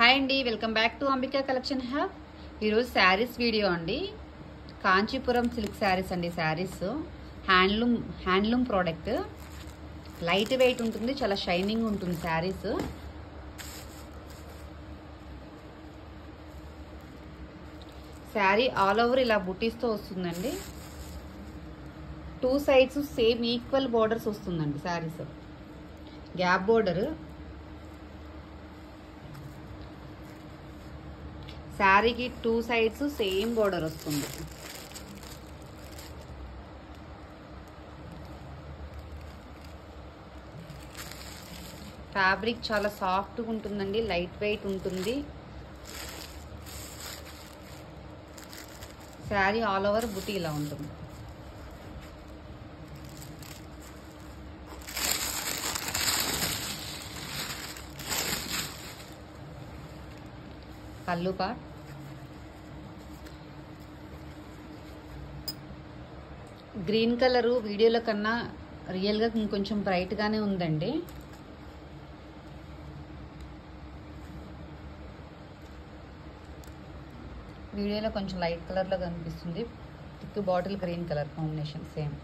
Hi అండి, welcome back to Ambika collection hub. ఈరోజు saris video అండి. కాంచీపురం సిల్క్ శారీస్ అండి. Saris handloom product, light weight ఉంటుంది, చాలా షైనింగ్ ఉంటుంది శారీస్. శారీ ఆల్ ఓవర్ ఇలా బుటీస్తో వస్తుందండి. 2 సైడ్స్ సేమ్ ఈక్వల్ బోర్డర్స్ వస్తుందండి. Saris gap border. శారీకి 2 సైడ్స్ సేమ్ బోర్డర్ వస్తుంది. ఫ్యాబ్రిక్ చాలా సాఫ్ట్గా ఉంటుందండి, లైట్ వెయిట్ ఉంటుంది. శారీ ఆల్ ఓవర్ బుటీ ఇలా ఉంటుంది. పళ్ళు పార్ట్, గ్రీన్ కలరు వీడియోలో కన్నా రియల్గా ఇంకొంచెం బ్రైట్గానే ఉందండి. వీడియోలో కొంచెం లైట్ కలర్లో కనిపిస్తుంది. Thick bottle green colour combination same.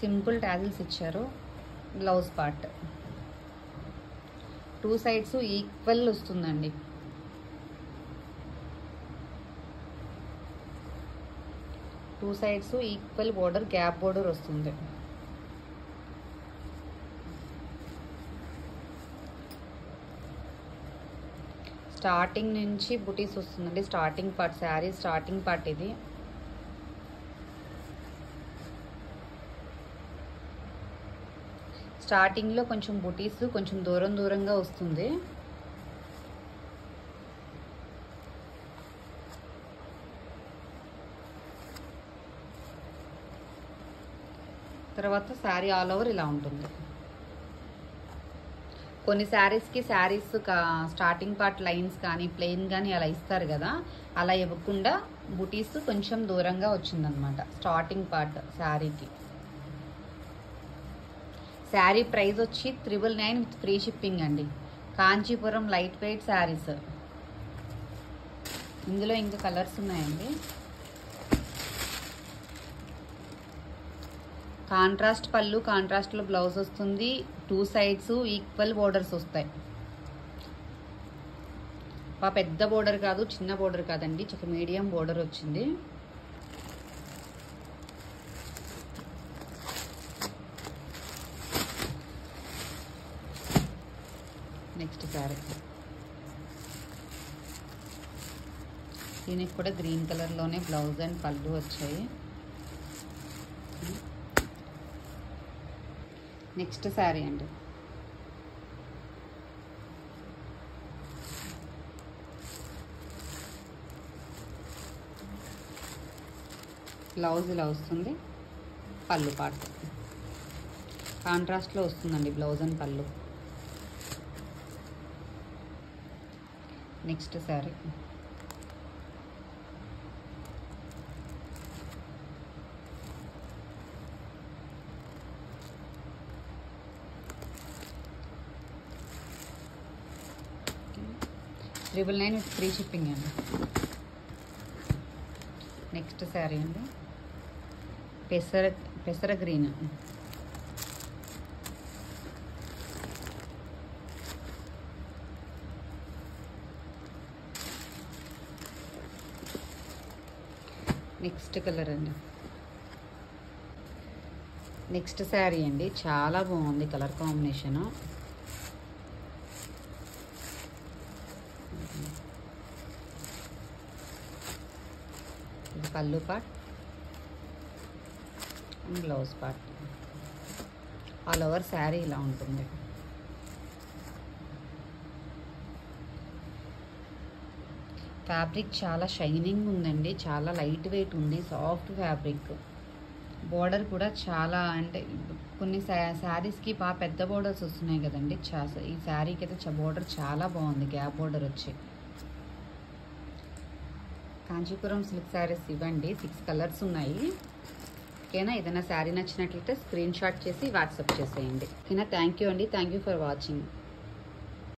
Simple tassels ఇచ్చారు. బ్లౌజ్ పార్ట్ 2 సైడ్స్ ఈక్వల్ వస్తుందండి. Two sides equal border, gap border వస్తుంది. స్టార్టింగ్ నుంచి బుటీస్ వస్తుందండి. Starting part, sari starting part ఇది. స్టార్టింగ్లో కొంచెం బుటీస్ కొంచెం దూరంగా వస్తుంది. తర్వాత శారీ ఆల్ ఓవర్ ఇలా ఉంటుంది. కొన్ని శారీస్కి స్టార్టింగ్ పార్ట్ లైన్స్ కానీ ప్లెయిన్ కానీ అలా ఇస్తారు కదా, అలా ఇవ్వకుండా బుటీస్ కొంచెం దూరంగా వచ్చిందనమాట స్టార్టింగ్ పార్ట్ శారీకి. శారీ ప్రైస్ వచ్చి 999 విత్ ఫ్రీ షిప్పింగ్ అండి. Kanchipuram light weight saris. ఇందులో ఇంకా కలర్స్ ఉన్నాయండి. కాంట్రాస్ట్ పళ్ళు, కాంట్రాస్ట్లో బ్లౌజ్ వస్తుంది. 2 సైడ్స్ ఈక్వల్ బోర్డర్స్ వస్తాయి. పెద్ద బోర్డర్ కాదు, చిన్న బోర్డర్ కాదండి, చక్క మీడియం బోర్డర్ వచ్చింది. నెక్స్ట్ శారీ, దీనికి కూడా గ్రీన్ కలర్లోనే బ్లౌజ్ అండ్ పళ్ళు వచ్చాయి. నెక్స్ట్ శారీ అండి. బ్లౌజ్ ఇలా వస్తుంది. పళ్ళు పార్ట్ కాంట్రాస్ట్లో వస్తుందండి, బ్లౌజ్ అండ్ పళ్ళు. Next sari, $999 with free shipping అండి. నెక్స్ట్ శారీ అండి, పెసర గ్రీన్. నెక్స్ట్ కలర్ అండి. నెక్స్ట్ శారీ అండి, చాలా బాగుంది కలర్ కాంబినేషను. ఇది పళ్ళు part and blouse part. All over sari ఇలా ఉంటుంది. ఫ్యాబ్రిక్ చాలా షైనింగ్ ఉందండి, చాలా లైట్ వెయిట్ ఉంది, సాఫ్ట్ ఫ్యాబ్రిక్. బోర్డర్ కూడా చాలా, అంటే కొన్ని శారీస్కి పెద్ద బోర్డర్స్ వస్తున్నాయి కదండి, ఈ శారీకి అయితే బోర్డర్ చాలా బాగుంది, గ్యాప్ బోర్డర్ వచ్చి. కాంచీపురం సిల్క్ శారీస్ ఇవ్వండి. 6 కలర్స్ ఉన్నాయి. ఓకేనా? ఏదైనా శారీ నచ్చినట్లయితే స్క్రీన్ షాట్ చేసి వాట్సాప్ చేసేయండి. ఓకేనా? థ్యాంక్ యూ అండి. Thank you for watching.